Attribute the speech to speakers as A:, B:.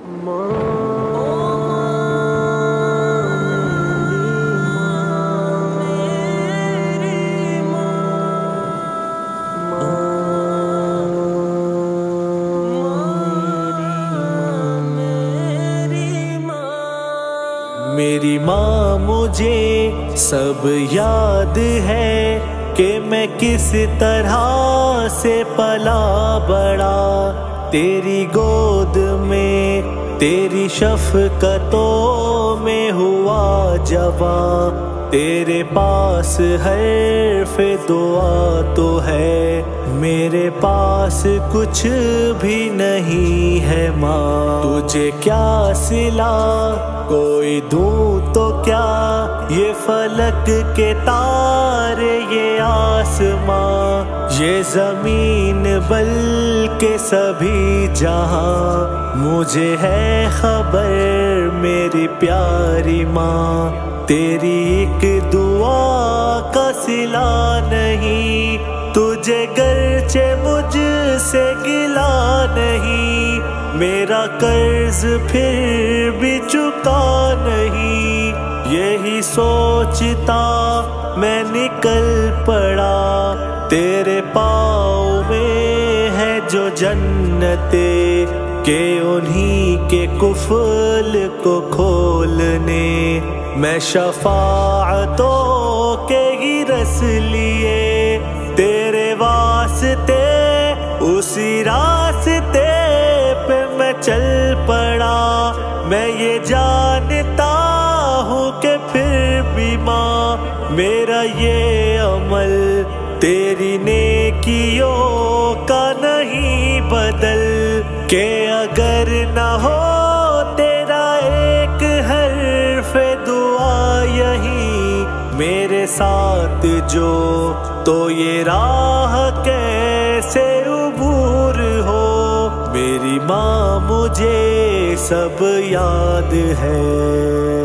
A: मेरी माँ मुझे सब याद है कि मैं किस तरह से पला बड़ा तेरी गोद में, तेरी शफ़क़तों में हुआ जवां। तेरे पास हर्फ़ दुआ तो है, मेरे पास कुछ भी नहीं है माँ। तुझे क्या सिला कोई दूँ तो क्या, ये फलक के तारे, ये आसमां, ये ज़मीन बल्कि सभी जहां। मुझे है खबर मेरी प्यारी माँ, तेरी एक दुआ का सिला नहीं। तुझे गर्चे मुझसे गिला नहीं, मेरा कर्ज फिर भी चुका नहीं। यही सोचता मैं निकल पड़ा, तेरे पाँव में है जो जन्नते के, उन्हीं के कुफल को खोलने मैं शफाअतों के ही रस लिए। तेरे वास्ते उसी रास्ते पे मैं चल पड़ा, मैं ये जानता हूँ कि फिर भी माँ मेरा ये अमल तेरी नेकियों का नहीं बदल के। अगर न हो तेरा एक हर्फ़ दुआ यही मेरे साथ जो, तो ये राह कैसे अबूर हो। मेरी माँ मुझे सब याद है।